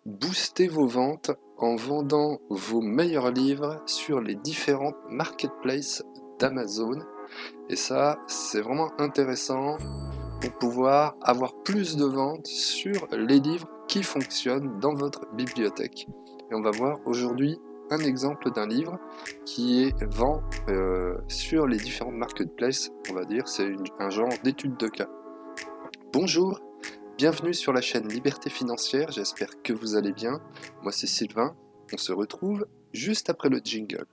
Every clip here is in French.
Boostez vos ventes en vendant vos meilleurs livres sur les différentes marketplaces d'Amazon. Et ça, c'est vraiment intéressant pour pouvoir avoir plus de ventes sur les livres qui fonctionnent dans votre bibliothèque. Et on va voir aujourd'hui un exemple d'un livre qui est vendu sur les différentes marketplaces, on va dire, c'est un genre d'étude de cas. Bonjour, bienvenue sur la chaîne Liberté Financière, j'espère que vous allez bien. Moi c'est Sylvain, on se retrouve juste après le jingle.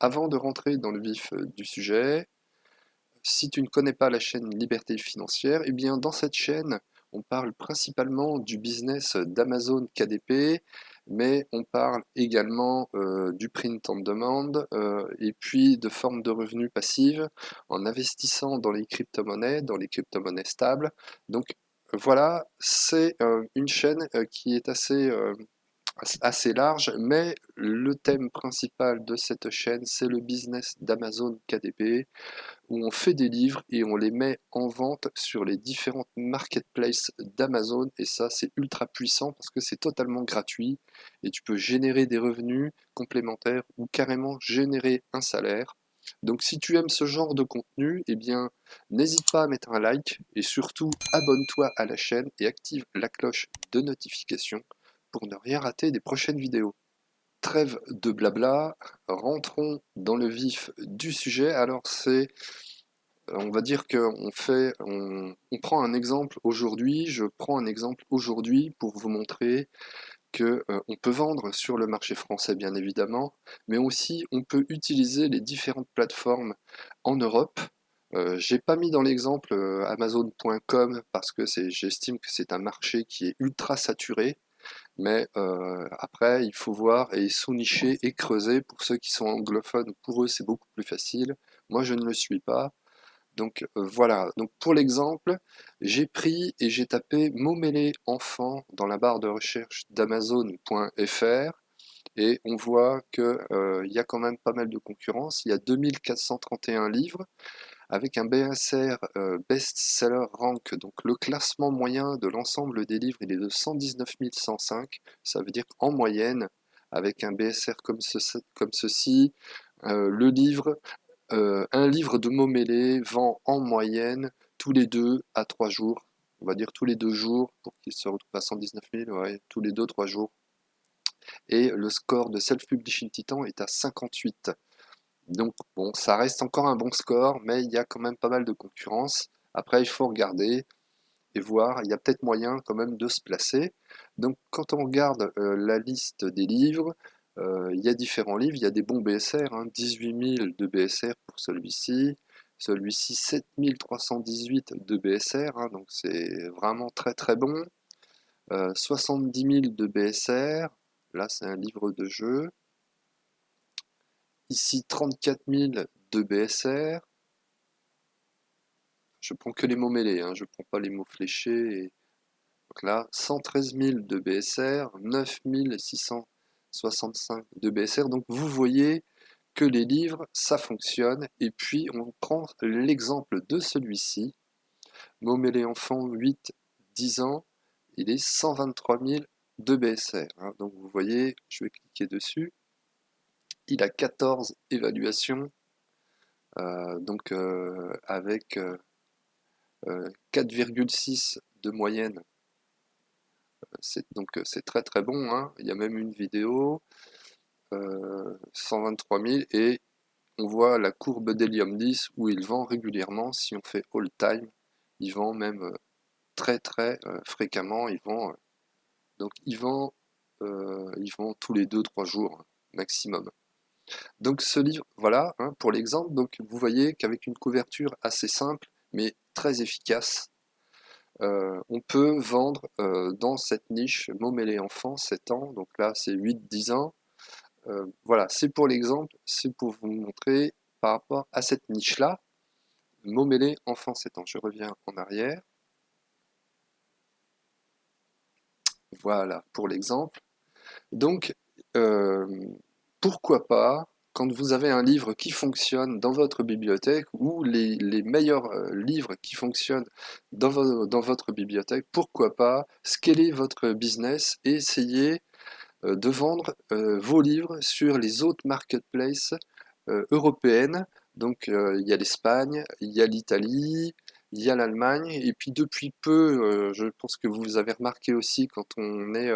Avant de rentrer dans le vif du sujet, si tu ne connais pas la chaîne Liberté Financière, eh bien dans cette chaîne, on parle principalement du business d'Amazon KDP, mais on parle également du print on demand et puis de formes de revenus passives en investissant dans les crypto-monnaies stables. Donc voilà, c'est une chaîne qui est assez large, mais le thème principal de cette chaîne, c'est le business d'Amazon KDP, où on fait des livres et on les met en vente sur les différentes marketplaces d'Amazon. Et ça, c'est ultra puissant parce que c'est totalement gratuit et tu peux générer des revenus complémentaires ou carrément générer un salaire. Donc si tu aimes ce genre de contenu, eh bien n'hésite pas à mettre un like et surtout abonne-toi à la chaîne et active la cloche de notification pour ne rien rater des prochaines vidéos. Trêve de blabla, rentrons dans le vif du sujet. Alors on va dire on prend un exemple aujourd'hui. Je prends un exemple aujourd'hui pour vous montrer que on peut vendre sur le marché français bien évidemment, mais aussi on peut utiliser les différentes plateformes en Europe. J'ai pas mis dans l'exemple Amazon.com parce que j'estime que c'est un marché qui est ultra saturé. Mais après, il faut voir et sous-nicher et creuser. Pour ceux qui sont anglophones, pour eux, c'est beaucoup plus facile. Moi, je ne le suis pas. Donc voilà, donc pour l'exemple, j'ai pris et j'ai tapé mots mêlés enfant dans la barre de recherche d'Amazon.fr et on voit que il y a quand même pas mal de concurrence. Il y a 2431 livres avec un BSR Best Seller Rank, donc le classement moyen de l'ensemble des livres, il est de 119 105. Ça veut dire qu'en moyenne, avec un BSR comme ceci, le livre un livre de mots mêlés vend en moyenne tous les 2 à 3 jours. On va dire tous les 2 jours pour qu'il se retrouve à 119 000, ouais, tous les 2-3 jours. Et le score de Self-Publishing Titan est à 58. Donc bon, ça reste encore un bon score, mais il y a quand même pas mal de concurrence. Après, il faut regarder et voir, il y a peut-être moyen quand même de se placer. Donc quand on regarde la liste des livres, il y a différents livres, il y a des bons BSR, hein, 18 000 de BSR pour celui-ci 7 318 de BSR, hein, donc c'est vraiment très très bon. 70 000 de BSR, là c'est un livre de jeu. Ici 34 000 de BSR, je prends que les mots mêlés, hein, je prends pas les mots fléchés. Donc là, 113 000 de BSR, 9 665 de BSR. Donc vous voyez que les livres, ça fonctionne. Et puis on prend l'exemple de celui-ci. Momélé enfant 8-10 ans, il est 123 000 de BSR. Hein. Donc vous voyez, je vais cliquer dessus. Il a 14 évaluations, avec 4,6 de moyenne. C'est très très bon, hein. Il y a même une vidéo, 123 000, et on voit la courbe d'Helium 10 où il vend régulièrement. Si on fait all time, il vend même très très fréquemment. Il vend tous les 2-3 jours maximum. Donc ce livre, voilà, hein, pour l'exemple. Donc vous voyez qu'avec une couverture assez simple mais très efficace, on peut vendre dans cette niche mots mêlés enfants 7 ans, donc là c'est 8-10 ans. Voilà, c'est pour l'exemple, c'est pour vous montrer par rapport à cette niche-là, mots mêlés enfants 7 ans. Je reviens en arrière. Voilà pour l'exemple. Donc, pourquoi pas, quand vous avez un livre qui fonctionne dans votre bibliothèque ou les meilleurs livres qui fonctionnent dans votre bibliothèque, pourquoi pas scaler votre business et essayer de vendre vos livres sur les autres marketplaces européennes. Donc il y a l'Espagne, il y a l'Italie, il y a l'Allemagne, et puis depuis peu, je pense que vous avez remarqué aussi quand on est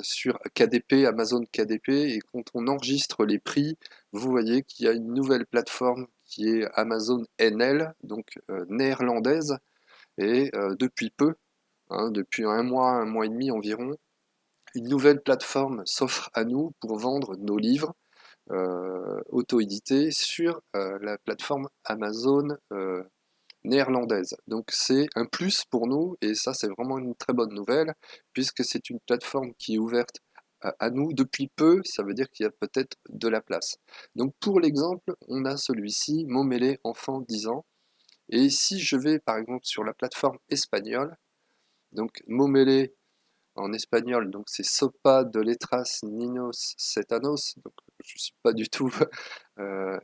sur KDP, Amazon KDP, et quand on enregistre les prix, vous voyez qu'il y a une nouvelle plateforme qui est Amazon NL, donc néerlandaise, et depuis peu, hein, depuis un mois et demi environ, une nouvelle plateforme s'offre à nous pour vendre nos livres auto-édités sur la plateforme Amazon néerlandaise. Donc c'est un plus pour nous et ça c'est vraiment une très bonne nouvelle puisque c'est une plateforme qui est ouverte à nous depuis peu, ça veut dire qu'il y a peut-être de la place. Donc pour l'exemple, on a celui-ci, Momele enfant 10 ans. Et si je vais par exemple sur la plateforme espagnole, donc Momele en espagnol, donc c'est Sopa de letras niños setanos, donc je ne suis pas du tout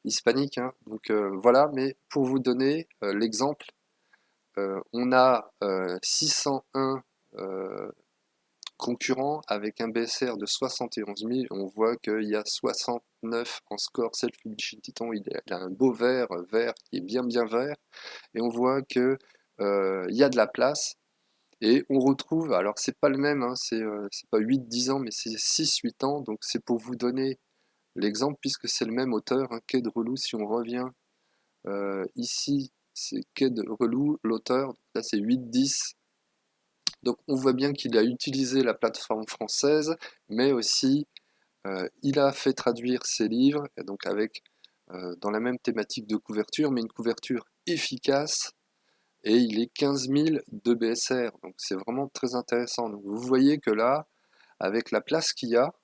hispanique, hein. Donc voilà, mais pour vous donner l'exemple, on a 601 concurrents avec un BSR de 71 000. On voit qu'il y a 69 en score self-publishing. Il a un beau vert qui est bien vert. Et on voit que il y a de la place. Et on retrouve, alors c'est pas le même, hein, c'est pas 8-10 ans, mais c'est 6-8 ans. Donc c'est pour vous donner l'exemple, puisque c'est le même auteur, hein, Quai de Relou. Si on revient ici, c'est Quai de Relou, l'auteur. Là c'est 8-10. Donc on voit bien qu'il a utilisé la plateforme française, mais aussi il a fait traduire ses livres, et donc avec dans la même thématique de couverture, mais une couverture efficace, et il est 15 000 de BSR, donc c'est vraiment très intéressant. Donc vous voyez que là, avec la place qu'il y a,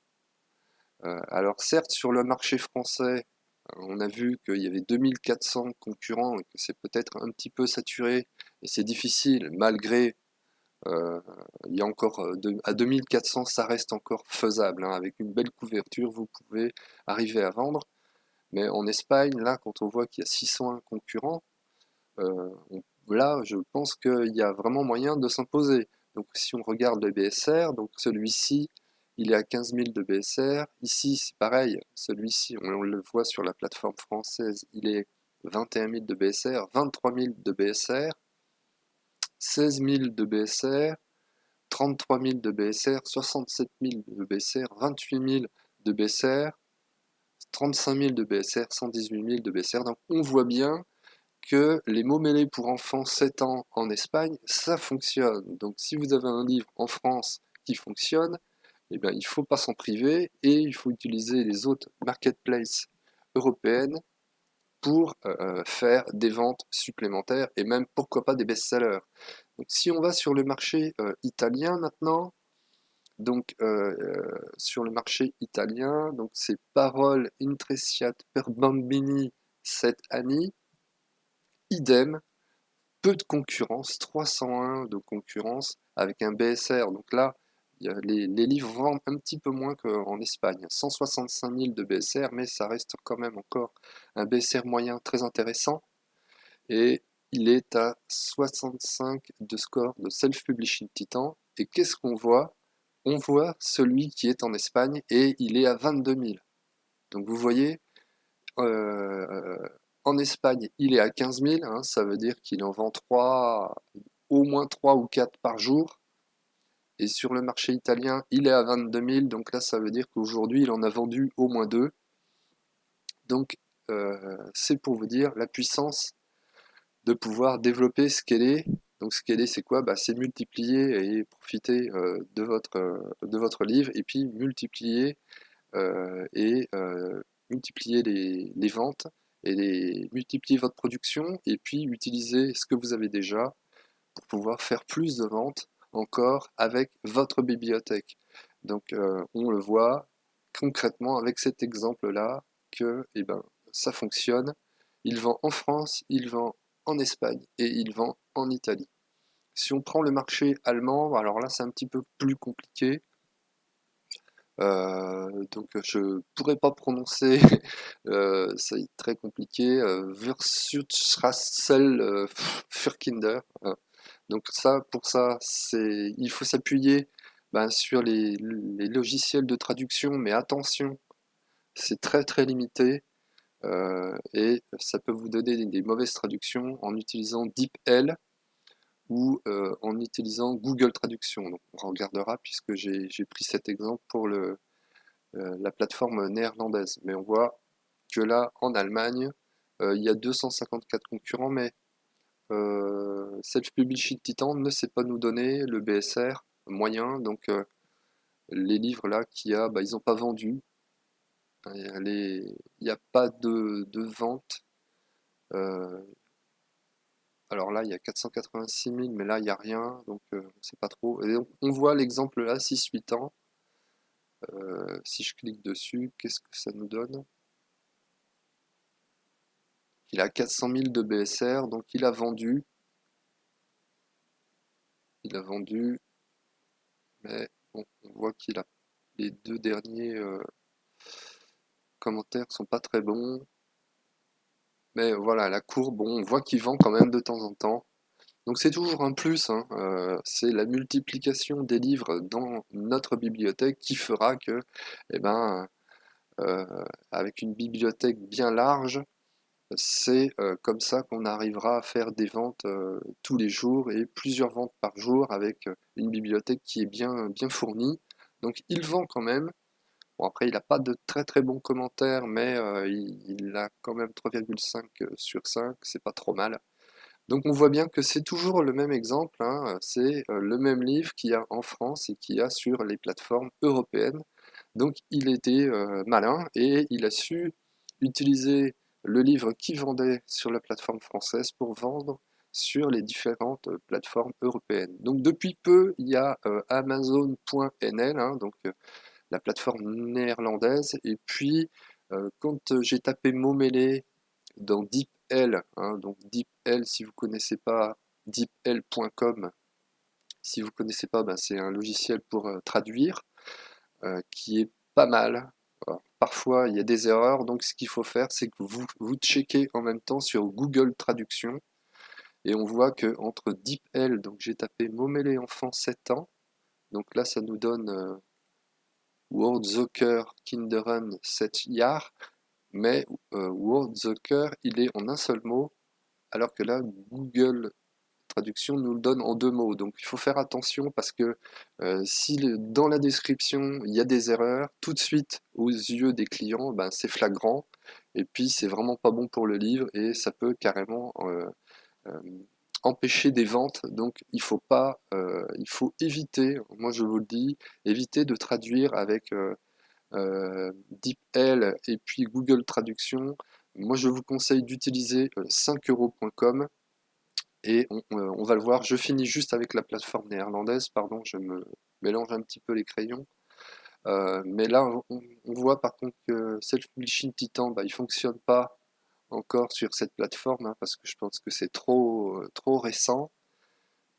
alors certes sur le marché français, on a vu qu'il y avait 2400 concurrents et que c'est peut-être un petit peu saturé, et c'est difficile malgré Euh, il y a encore à 2400, ça reste encore faisable, hein. Avec une belle couverture, vous pouvez arriver à vendre. Mais en Espagne, là, quand on voit qu'il y a 601 concurrents, là, je pense qu'il y a vraiment moyen de s'imposer. Donc, si on regarde le BSR, donc celui-ci, il est à 15 000 de BSR. Ici, c'est pareil. Celui-ci, on le voit sur la plateforme française, il est 21 000 de BSR, 23 000 de BSR, 16 000 de BSR, 33 000 de BSR, 67 000 de BSR, 28 000 de BSR, 35 000 de BSR, 118 000 de BSR. Donc on voit bien que les mots mêlés pour enfants 7 ans en Espagne, ça fonctionne. Donc si vous avez un livre en France qui fonctionne, eh bien, il ne faut pas s'en priver et il faut utiliser les autres marketplaces européennes pour faire des ventes supplémentaires et même pourquoi pas des best-sellers. Donc si on va sur le marché italien maintenant, donc sur le marché italien, donc c'est Parole Intreciat per Bambini 7 anni, idem, peu de concurrence, 301 de concurrence avec un BSR. Donc là, les livres vendent un petit peu moins qu'en Espagne, 165 000 de BSR, mais ça reste quand même encore un BSR moyen très intéressant. Et il est à 65 de score de Self-Publishing Titan. Et qu'est-ce qu'on voit? On voit celui qui est en Espagne et il est à 22 000. Donc vous voyez, euh, en Espagne, il est à 15 000, hein, ça veut dire qu'il en vend 3, au moins 3 ou 4 par jour. Et sur le marché italien, il est à 22 000, donc là, ça veut dire qu'aujourd'hui, il en a vendu au moins 2. Donc, c'est pour vous dire la puissance de pouvoir développer, scaler. Donc scaler, c'est quoi? Bah, c'est multiplier et profiter de votre livre, et puis multiplier et multiplier les ventes et multiplier votre production, et puis utiliser ce que vous avez déjà pour pouvoir faire plus de ventes encore avec votre bibliothèque. Donc on le voit concrètement avec cet exemple-là que eh ben, ça fonctionne. Il vend en France, il vend en Espagne et il vend en Italie. Si on prend le marché allemand, alors là c'est un petit peu plus compliqué Donc je pourrais pas prononcer, c'est très compliqué, Wurzschatzl, Furkinder. Donc ça, pour ça, il faut s'appuyer ben, sur les logiciels de traduction, mais attention, c'est très très limité et ça peut vous donner des mauvaises traductions en utilisant DeepL ou en utilisant Google Traduction. Donc on regardera puisque j'ai pris cet exemple pour la plateforme néerlandaise. Mais on voit que là, en Allemagne, il y a 254 concurrents, mais Self-Publishing Titan ne sait pas nous donner le BSR moyen, donc les livres là qu'il y a, bah, ils n'ont pas vendu. Il n'y a pas de vente. Euh, alors là, il y a 486 000, mais là, il n'y a rien, donc on ne sait pas trop. Et on voit l'exemple là, 6-8 ans. Si je clique dessus, qu'est-ce que ça nous donne? Il a 400 000 de BSR, donc il a vendu, mais bon, on voit qu'il a les deux derniers commentaires sont pas très bons. Mais voilà, la courbe, bon, on voit qu'il vend quand même de temps en temps. Donc c'est toujours un plus, hein, c'est la multiplication des livres dans notre bibliothèque qui fera que, eh ben, euh, avec une bibliothèque bien large, c'est comme ça qu'on arrivera à faire des ventes tous les jours et plusieurs ventes par jour avec une bibliothèque qui est bien, bien fournie. Donc il vend quand même. Bon, après, il n'a pas de très très bons commentaires, mais il a quand même 3,5 sur 5, c'est pas trop mal. Donc on voit bien que c'est toujours le même exemple, hein, c'est le même livre qu'il y a en France et qu'il y a sur les plateformes européennes. Donc il était malin et il a su utiliser le livre qu'il vendait sur la plateforme française pour vendre sur les différentes plateformes européennes. Donc depuis peu, il y a Amazon.nl, hein, donc la plateforme néerlandaise, et puis quand j'ai tapé mots-mêlés dans DeepL, hein, donc DeepL, si vous connaissez pas, deepl.com, si vous connaissez pas, ben, c'est un logiciel pour traduire qui est pas mal. Alors, parfois, il y a des erreurs, donc ce qu'il faut faire, c'est que vous checkez en même temps sur Google Traduction, et on voit que entre DeepL, donc j'ai tapé Momele enfant 7 ans, donc là ça nous donne Wordzoker Kinderen 7 jaar, mais Wordzoker il est en un seul mot, alors que là Google Traduction nous le donne en deux mots. Donc il faut faire attention parce que si dans la description il y a des erreurs, tout de suite aux yeux des clients, ben, c'est flagrant. Et puis c'est vraiment pas bon pour le livre et ça peut carrément euh, empêcher des ventes. Donc il faut pas, il faut éviter, moi je vous le dis, éviter de traduire avec DeepL et puis Google Traduction. Moi je vous conseille d'utiliser 5euros.com et on va le voir. Je finis juste avec la plateforme néerlandaise, pardon, je me mélange un petit peu les crayons. Mais là, on voit par contre que Self-Publishing Titan, bah, il fonctionne pas encore sur cette plateforme, hein, parce que je pense que c'est trop récent.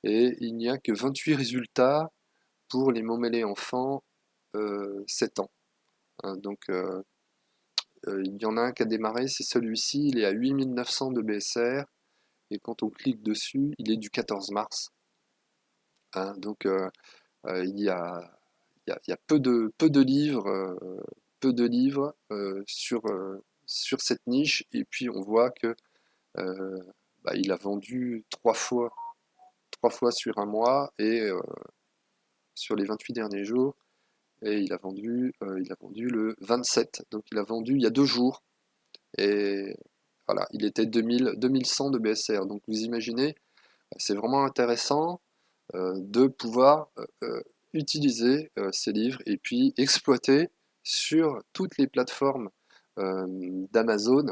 Et il n'y a que 28 résultats pour les mots-mêlés enfants 7 ans, hein. Donc il y en a un qui a démarré, c'est celui-ci, il est à 8900 de BSR. Et quand on clique dessus, il est du 14 mars, hein. Donc il y a, il y a peu de livres sur cette niche. Et puis on voit que euh, bah, il a vendu trois fois sur un mois et sur les 28 derniers jours. Et il a vendu le 27. Donc il a vendu il y a 2 jours. Et voilà, il était 2100 de BSR. Donc vous imaginez, c'est vraiment intéressant de pouvoir utiliser ces livres et puis exploiter sur toutes les plateformes d'Amazon.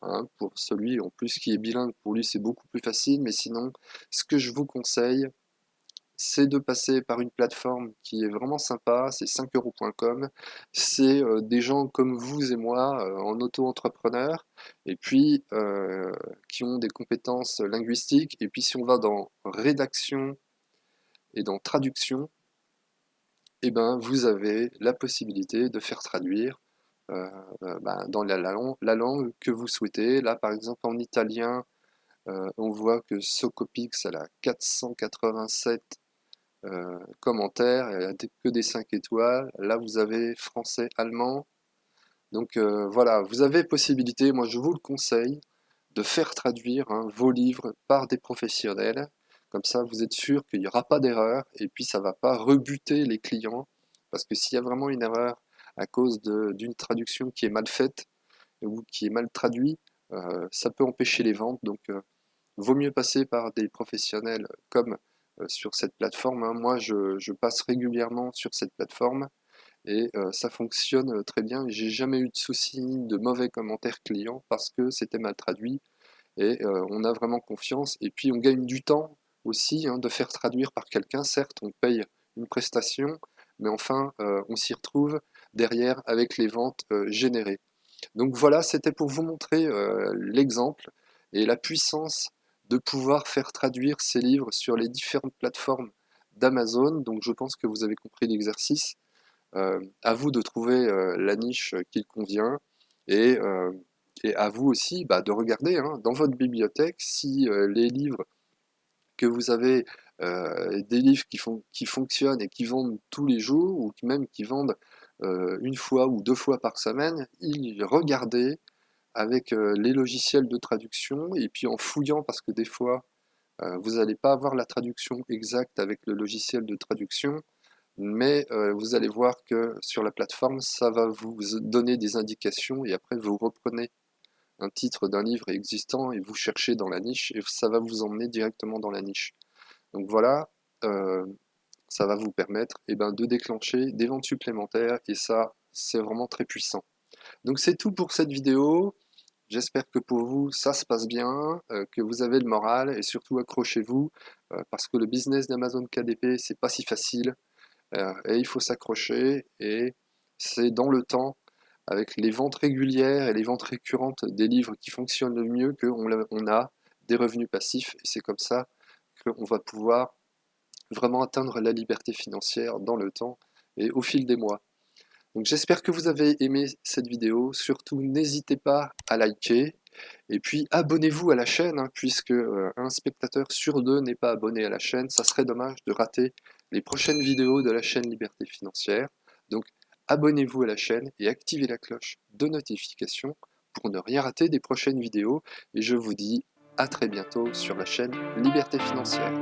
Hein, pour celui en plus qui est bilingue, pour lui c'est beaucoup plus facile, mais sinon, ce que je vous conseille, c'est de passer par une plateforme qui est vraiment sympa, c'est 5euros.com. C'est des gens comme vous et moi, en auto-entrepreneur, et puis qui ont des compétences linguistiques. Et puis si on va dans rédaction et dans traduction, eh ben, vous avez la possibilité de faire traduire dans la langue que vous souhaitez. Là, par exemple, en italien, on voit que Socopix elle a 487 commentaires, elle a que des 5 étoiles. Là, vous avez français, allemand. Donc voilà, vous avez possibilité, moi je vous le conseille, de faire traduire vos livres par des professionnels. Comme ça, vous êtes sûr qu'il n'y aura pas d'erreur et puis ça ne va pas rebuter les clients. Parce que s'il y a vraiment une erreur à cause d'une traduction qui est mal faite ou qui est mal traduite, ça peut empêcher les ventes. Donc, vaut mieux passer par des professionnels comme sur cette plateforme, hein. Moi, je passe régulièrement sur cette plateforme et ça fonctionne très bien. J'ai jamais eu de soucis ni de mauvais commentaires clients parce que c'était mal traduit et on a vraiment confiance. Et puis on gagne du temps aussi de faire traduire par quelqu'un. Certes, on paye une prestation, mais enfin, on s'y retrouve derrière avec les ventes générées. Donc voilà, c'était pour vous montrer l'exemple et la puissance de pouvoir faire traduire ces livres sur les différentes plateformes d'Amazon. Donc je pense que vous avez compris l'exercice. À vous de trouver la niche qui convient et, euh, et à vous aussi de regarder dans votre bibliothèque si les livres que vous avez, des livres qui fonctionnent et qui vendent tous les jours ou même qui vendent une fois ou deux fois par semaine, regardez avec les logiciels de traduction et puis en fouillant parce que des fois vous n'allez pas avoir la traduction exacte avec le logiciel de traduction, mais vous allez voir que sur la plateforme, ça va vous donner des indications et après vous reprenez un titre d'un livre existant et vous cherchez dans la niche et ça va vous emmener directement dans la niche. Donc voilà, euh, ça va vous permettre de déclencher des ventes supplémentaires et ça, c'est vraiment très puissant. Donc c'est tout pour cette vidéo. J'espère que pour vous, ça se passe bien, que vous avez le moral et surtout accrochez-vous parce que le business d'Amazon KDP, c'est pas si facile. Et il faut s'accrocher et c'est dans le temps, avec les ventes régulières et les ventes récurrentes des livres qui fonctionnent le mieux on a des revenus passifs et c'est comme ça qu'on va pouvoir vraiment atteindre la liberté financière dans le temps et au fil des mois. Donc j'espère que vous avez aimé cette vidéo, surtout n'hésitez pas à liker et puis abonnez-vous à la chaîne puisque un spectateur sur deux n'est pas abonné à la chaîne, ça serait dommage de rater les prochaines vidéos de la chaîne Liberté Financière. Donc abonnez-vous à la chaîne et activez la cloche de notification pour ne rien rater des prochaines vidéos et je vous dis à très bientôt sur la chaîne Liberté Financière.